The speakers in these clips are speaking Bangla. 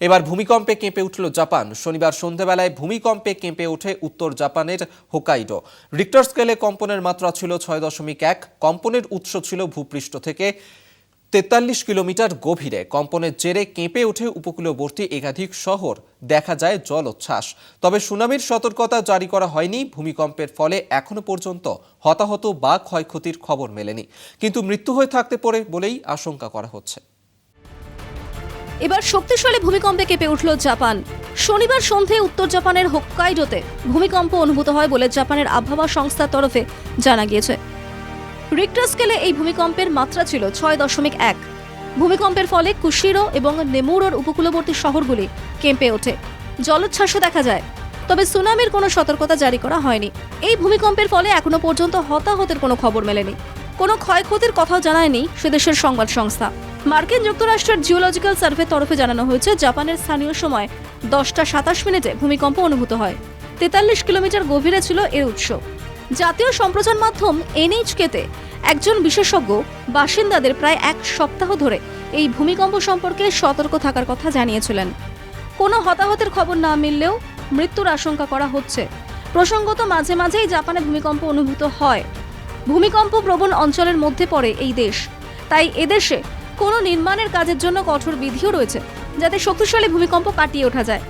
এবার ভূমিকম্পে কেঁপে উঠল জাপান। শনিবার সন্ধ্যাবেলায় ভূমিকম্পে কেঁপে ওঠে উত্তর জাপানের হোকাইডো। রিক্টার স্কেলে কম্পনের মাত্রা ছিল 6.1। কম্পনের উৎস ছিল ভূপৃষ্ঠ থেকে 43 কিলোমিটার গভীরে। কম্পনের জেরে কেঁপে ওঠে উপকূলবর্তী একাধিক শহর, দেখা যায় জলোচ্ছ্বাস। তবে সুনামির সতর্কতা জারি করা হয়নি। ভূমিকম্পের ফলে এখনো পর্যন্ত হতাহত বা ক্ষয়ক্ষতির খবর মেলেনি, কিন্তু মৃত্যু হয়ে থাকতে পারে বলেই আশঙ্কা করা হচ্ছে। এবার শক্তিশালী ভূমিকম্পে কেঁপে উঠল জাপান। শনিবার সন্ধ্যায় উত্তর জাপানের হোক্কাইডোতে ভূমিকম্প অনুভূত হয় বলে জাপানের আবহাওয়া সংস্থার তরফে জানা গিয়েছে। রিক্টার স্কেলে এই ভূমিকম্পের মাত্রা ছিল 6.1। ভূমিকম্পের ফলে কুশিরো এবং নেমুরোর উপকূলবর্তী শহরগুলি কেঁপে ওঠে, জলোচ্ছ্বাসও দেখা যায়। তবে সুনামির কোনো সতর্কতা জারি করা হয়নি। এই ভূমিকম্পের ফলে এখনো পর্যন্ত হতাহতের কোনো খবর মেলেনি। কোনো ক্ষয়ক্ষতির কথাও জানায়নি সেদেশের সংবাদ সংস্থা। মার্কিন যুক্তরাষ্ট্রের জিওলজিক্যাল সার্ভের তরফে জানানো হয়েছে, জাপানের স্থানীয় সময় 10:27 ভূমিকম্প অনুভূত হয়। 43 কিলোমিটার গভীরে ছিল এর উৎস। জাতীয় সম্প্রচার মাধ্যম NHK-তে একজন বিশেষজ্ঞ বাসিন্দাদের প্রায় এক সপ্তাহ ধরে এই ভূমিকম্প সম্পর্কে সতর্ক থাকার কথা জানিয়েছিলেন। কোনো হতাহতের খবর না মিললেও মৃত্যুর আশঙ্কা করা হচ্ছে। প্রসঙ্গত, মাঝে মাঝেই জাপানে ভূমিকম্প অনুভূত হয়। ভূমিকম্প প্রবণ অঞ্চলের মধ্যে পড়ে এই দেশ, তাই এদেশে কোনো নির্মাণের কাজের জন্য কঠোর বিধিও রয়েছে, যাতে শক্তিশালী ভূমিকম্প কাটিয়ে ওঠা যায়।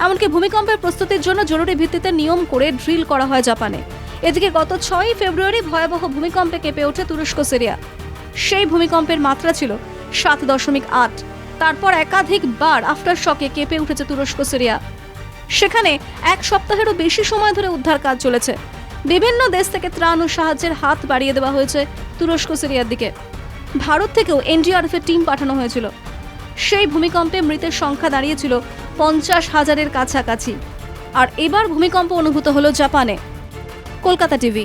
এমনকি ভূমিকম্পের প্রস্তুতির জন্য জরুরি ভিত্তিতে নিয়ম করে ড্রিল করা হয় জাপানে। এদিকে গত 6 ফেব্রুয়ারি ভয়াবহ ভূমিকম্পে কেঁপে ওঠে তুরস্ক সিরিয়া। সেই ভূমিকম্পের মাত্রা ছিল 7.8। তারপর একাধিকবার আফটার শকে কেঁপে উঠেছে তুরস্ক সিরিয়া। সেখানে এক সপ্তাহেরও বেশি সময় ধরে উদ্ধার কাজ চলেছে। বিভিন্ন দেশ থেকে ত্রাণ ও সাহায্যের হাত বাড়িয়ে দেওয়া হয়েছে তুরস্ক সিরিয়ার দিকে। ভারত থেকেও NDRF-এর টিম পাঠানো হয়েছিল। সেই ভূমিকম্পে মৃতের সংখ্যা দাঁড়িয়েছিল 50,000-এর কাছাকাছি। আর এবার ভূমিকম্প অনুভূত হলো জাপানে। কলকাতা টিভি।